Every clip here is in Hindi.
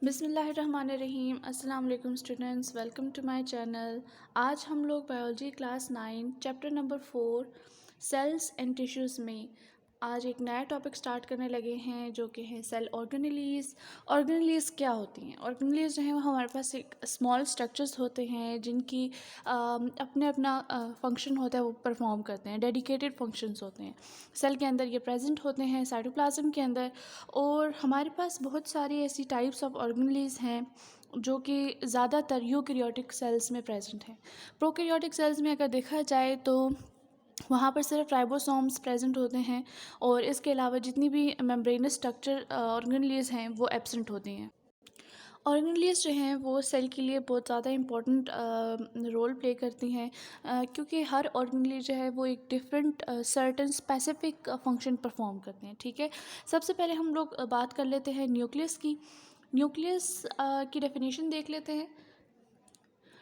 बिस्मिल्लाहिर्रहमानिर्रहीम। अस्सलाम वालेकुम students, welcome to my channel. आज हम लोग biology class 9 chapter number 4 cells and tissues में आज एक नया टॉपिक स्टार्ट करने लगे हैं जो कि है सेल ऑर्गेनेलीज़। ऑर्गेनेलीज़ क्या होती हैं? ऑर्गेनेलीज़ जो हैं वो हमारे पास एक स्मॉल स्ट्रक्चर्स होते हैं जिनकी अपने अपना फंक्शन होता है, वो परफॉर्म करते हैं, डेडिकेटेड फंक्शंस होते हैं। सेल के अंदर ये प्रेजेंट होते हैं साइटोप्लाज्म के अंदर। और हमारे पास बहुत सारी ऐसी टाइप्स ऑफ ऑर्गेनेलीज़ हैं जो कि ज़्यादातर यूकैरियोटिक सेल्स में प्रेजेंट हैं। प्रोकैरियोटिक सेल्स में अगर देखा जाए तो वहाँ पर सिर्फ राइबोसोम्स प्रेजेंट होते हैं और इसके अलावा जितनी भी मेम्ब्रेनस स्ट्रक्चर ऑर्गेनेलीज़ हैं वो एब्सेंट होती हैं। ऑर्गेनेलीज़ जो हैं वो सेल के लिए बहुत ज़्यादा इम्पोर्टेंट रोल प्ले करती हैं, क्योंकि हर ऑर्गेनेली जो है वो एक different certain specific function perform करते हैं। ठीक है, सबसे पहले हम लोग बात कर लेते हैं न्यूक्लियस की। न्यूक्लियस की डेफिनेशन देख लेते हैं।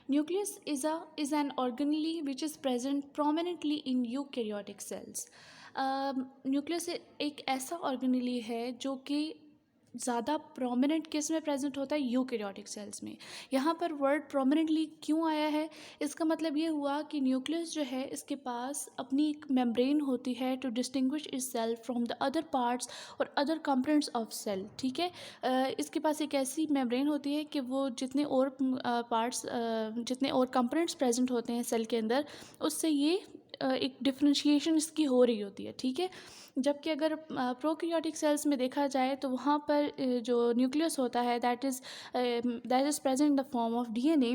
Nucleus is an organelle which is present prominently in eukaryotic cells. Nucleus एक ऐसा ऑर्गेनेली है जो कि ज़्यादा प्रोमिनेंट किस में प्रेजेंट होता है? यूकैरियोटिक सेल्स में। यहाँ पर वर्ड प्रोमिनेंटली क्यों आया है? इसका मतलब ये हुआ कि न्यूक्लियस जो है इसके पास अपनी एक मेम्ब्रेन होती है to distinguish itself from the other parts और अदर कंपोनेंट्स ऑफ सेल। ठीक है, इसके पास एक ऐसी मेम्ब्रेन होती है कि वो जितने और पार्ट्स जितने और कंपोनेंट्स प्रेजेंट होते हैं सेल के अंदर, उससे ये एक डिफ्रेंशिएशन इसकी हो रही होती है। ठीक है, जबकि अगर प्रोकैरियोटिक सेल्स में देखा जाए तो वहाँ पर जो न्यूक्लियस होता है that is present in the form of DNA.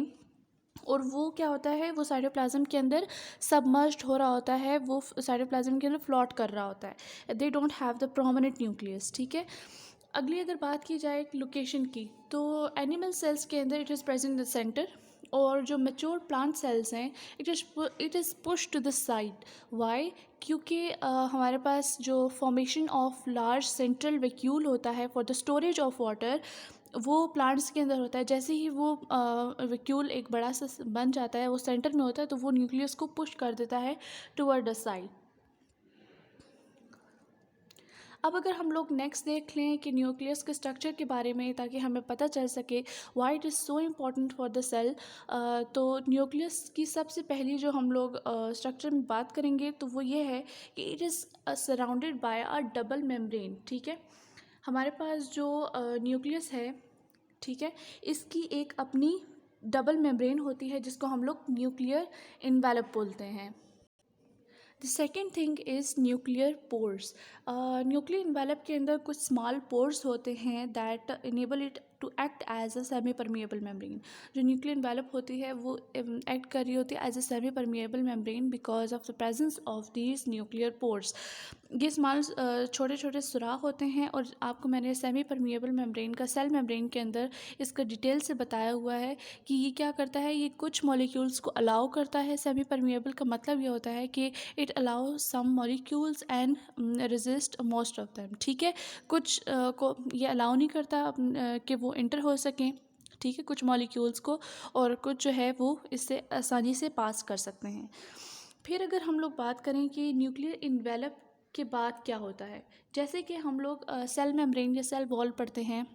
और वो क्या होता है, वो साइटोप्लाज्म के अंदर सबमर्ज्ड हो रहा होता है, वो साइटोप्लाज्म के अंदर फ्लोट कर रहा होता है। They don't have the prominent nucleus. ठीक है, अगली अगर बात की जाए लोकेशन की तो एनिमल सेल्स के अंदर it is present in the centre. और जो मेच्योर प्लांट सेल्स हैं it is push to the side. Why? क्योंकि हमारे पास जो formation of large central vacuole होता है for the storage of water, वो प्लांट्स के अंदर होता है। जैसे ही वो वैक्यूल एक बड़ा सा बन जाता है, वो सेंटर में होता है, तो वो न्यूक्लियस को पुश कर देता है टुवर्ड द साइड। अब अगर हम लोग नेक्स्ट देख लें कि न्यूक्लियस के स्ट्रक्चर के बारे में, ताकि हमें पता चल सके why it is so important for the cell, तो न्यूक्लियस की सबसे पहली जो हम लोग स्ट्रक्चर में बात करेंगे तो वो ये है कि it is surrounded by a double membrane. ठीक है, हमारे पास जो न्यूक्लियस है, ठीक है, इसकी एक अपनी डबल मेम्ब्रेन होती है जिसको हम लोग न्यूक्लियर इन्वेलप बोलते हैं। The second thing is nuclear pores. Nuclear envelope के अंदर कुछ स्मॉल पोर्स होते हैं that enable it to act as a semi permeable membrane. जो न्यूक्लियर इन्वेलप होती है वो एक्ट कर रही होती है as a semi permeable membrane because of the presence of these nuclear pores. ये स्मॉल छोटे छोटे सुराख होते हैं और आपको मैंने सेमी परमिएबल मेम्ब्रेन का सेल मेम्ब्रेन के अंदर इसका डिटेल से बताया हुआ है कि ये क्या करता है। ये कुछ मॉलिक्यूल्स को अलाउ करता है। सेमी परमिएबल का मतलब ये होता है कि it allow some molecules and resist most of them. ठीक है, कुछ को ये अलाउ नहीं करता कि वो इंटर हो सकें। ठीक है, कुछ मॉलिक्यूल्स को, और कुछ जो है वो इससे आसानी से पास कर सकते हैं। फिर अगर हम लोग बात करें कि न्यूक्लियर इन्वेलप के बाद क्या होता है, जैसे कि हम लोग सेल मेम्ब्रेन या सेल वॉल पढ़ते हैं,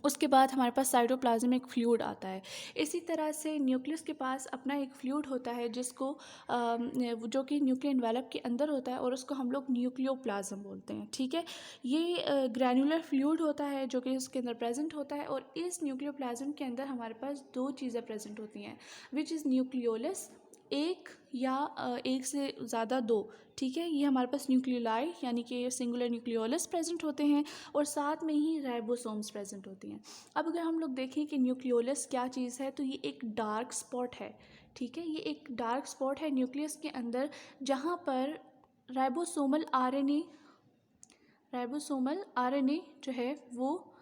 उसके बाद हमारे पास साइटोप्लाज्म में एक फ्लूइड आता है। इसी तरह से न्यूक्लियस के पास अपना एक फ्लूइड होता है जिसको जो कि न्यूक्लियर इन्वेलप के अंदर होता है, और उसको हम लोग न्यूक्लियोप्लाज्म बोलते हैं। ठीक है, ये ग्रैनुलर फ्लूइड होता है जो कि उसके अंदर प्रेजेंट होता है। और इस न्यूक्लियोप्लाज्म के अंदर हमारे पास दो चीज़ें प्रेजेंट होती हैं, विच इज़ न्यूक्लियोलस, एक या एक से ज़्यादा दो। ठीक है, ये हमारे पास न्यूक्लियोलाई यानी कि सिंगुलर न्यूक्लियोलस प्रेजेंट होते हैं, और साथ में ही राइबोसोम्स प्रेजेंट होती हैं। अब अगर हम लोग देखें कि न्यूक्लियोलस क्या चीज़ है, तो ये एक डार्क स्पॉट है। ठीक है, ये एक डार्क स्पॉट है न्यूक्लियस के अंदर जहाँ पर राइबोसोमल आरएनए जो है वो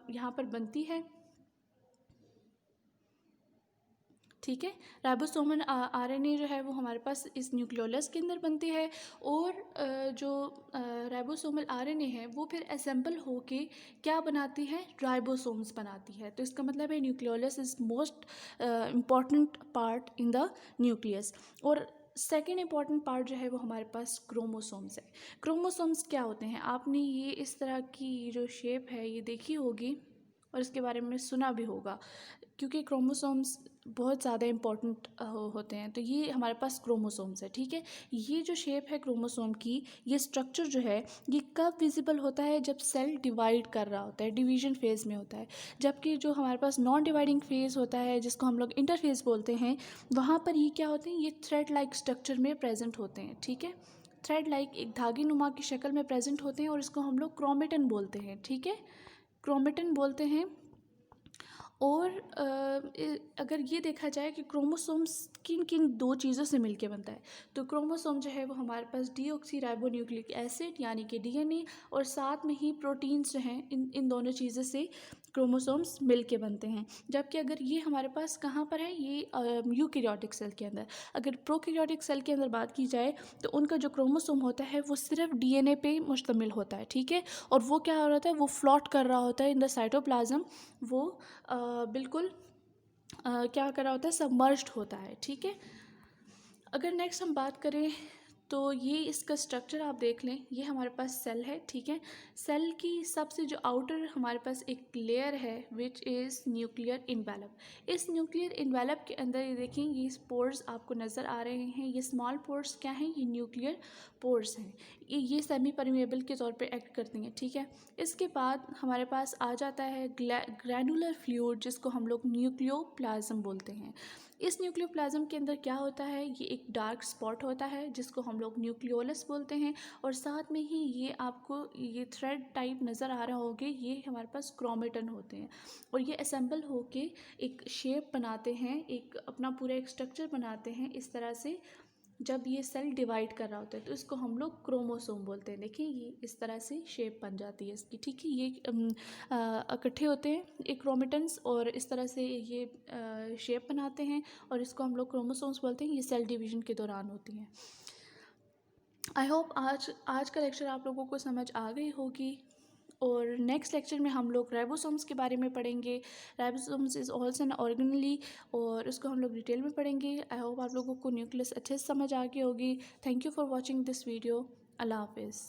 यहाँ पर बनती है। ठीक है, राइबोसोमल आरएनए जो है वो हमारे पास इस न्यूक्लियोलस के अंदर बनती है। और जो राइबोसोमल आरएनए है वो फिर असेंबल होके क्या बनाती है? राइबोसोम्स बनाती है। तो इसका मतलब है nucleolus is most important part in the nucleus. और सेकेंड इम्पॉर्टेंट पार्ट जो है वो हमारे पास क्रोमोसोम्स है। क्रोमोसोम्स क्या होते हैं? आपने ये इस तरह की जो शेप है ये देखी होगी। और इसके बारे में सुना भी होगा, क्योंकि क्रोमोसोम्स बहुत ज़्यादा इम्पोर्टेंट होते हैं। तो ये हमारे पास क्रोमोसोम्स है, ठीक है। ये जो शेप है क्रोमोसोम की, ये स्ट्रक्चर जो है ये कब विजिबल होता है, जब सेल डिवाइड कर रहा होता है, डिवीजन फेज़ में होता है। जबकि जो हमारे पास नॉन डिवाइडिंग फेज़ होता है, जिसको हम लोग इंटरफेज़ बोलते हैं, वहाँ पर ये क्या होते हैं, ये थ्रेड लाइक स्ट्रक्चर में प्रेजेंट होते हैं, ठीक है। थ्रेड लाइक एक धागे नुमा की शक्ल में प्रेजेंट होते हैं और इसको हम लोग क्रोमेटिन बोलते हैं, ठीक है, क्रोमेटिन बोलते हैं। और अगर ये देखा जाए कि क्रोमोसोम्स किन किन दो चीज़ों से मिलके बनता है, तो क्रोमोसोम जो है वो हमारे पास डीऑक्सीराइबोन्यूक्लिक एसिड यानी कि डीएनए और साथ में ही प्रोटीन्स जो हैं, इन दोनों चीज़ों से क्रोमोसोम्स मिलके बनते हैं। जबकि अगर ये हमारे पास कहाँ पर है, ये यूकैरियोटिक सेल के अंदर। अगर प्रोकैरियोटिक सेल के अंदर बात की जाए तो उनका जो क्रोमोसोम होता है वो सिर्फ डीएनए पे मुश्तमिल होता है, ठीक है। और वो क्या हो रहा है, वो फ्लॉट कर रहा होता है इन द साइटोप्लाज्म। वो बिल्कुल क्या कर रहा होता है, सबमर्ज्ड होता है, ठीक है। अगर नेक्स्ट हम बात करें तो ये इसका स्ट्रक्चर आप देख लें, ये हमारे पास सेल है, ठीक है। सेल की सबसे जो आउटर हमारे पास एक लेयर है विच इज़ न्यूक्लियर इन्वेलप। इस न्यूक्लियर इन्वेलप के अंदर ये देखें, ये पोर्स आपको नज़र आ रहे हैं, ये स्मॉल पोर्स क्या हैं, ये न्यूक्लियर पोर्स हैं। ये सेमी परमेबल के तौर पे एक्ट करती हैं, ठीक है। इसके बाद हमारे पास आ जाता है ग्रैनुलर फ्लूइड, जिसको हम लोग न्यूक्लियोप्लाज्म बोलते हैं। इस न्यूक्लियोप्लाज्म के अंदर क्या होता है, ये एक डार्क स्पॉट होता है जिसको हम लोग न्यूक्लियोलस बोलते हैं। और साथ में ही ये आपको ये थ्रेड टाइप नज़र आ रहे होंगे, ये हमारे पास क्रोमेटिन होते हैं और ये असेंबल होके एक शेप बनाते हैं, एक अपना पूरा एक स्ट्रक्चर बनाते हैं इस तरह से। जब ये सेल डिवाइड कर रहा होता है तो इसको हम लोग क्रोमोसोम बोलते हैं। देखिए ये इस तरह से शेप बन जाती है इसकी, ठीक है। ये इकट्ठे होते हैं एक क्रोमेटिन्स और इस तरह से ये शेप बनाते हैं और इसको हम लोग क्रोमोसोम्स बोलते हैं। ये सेल डिवीजन के दौरान होती हैं। आई होप आज का लेक्चर आप लोगों को समझ आ गई होगी और नेक्स्ट लेक्चर में हम लोग राइबोसोम्स के बारे में पढ़ेंगे। Ribosomes is also an organelle और उसको हम लोग डिटेल में पढ़ेंगे। आई होप आप लोगों को न्यूक्लियस अच्छे से समझ आ गई होगी। Thank you for watching this video. अल्लाह हाफिज़।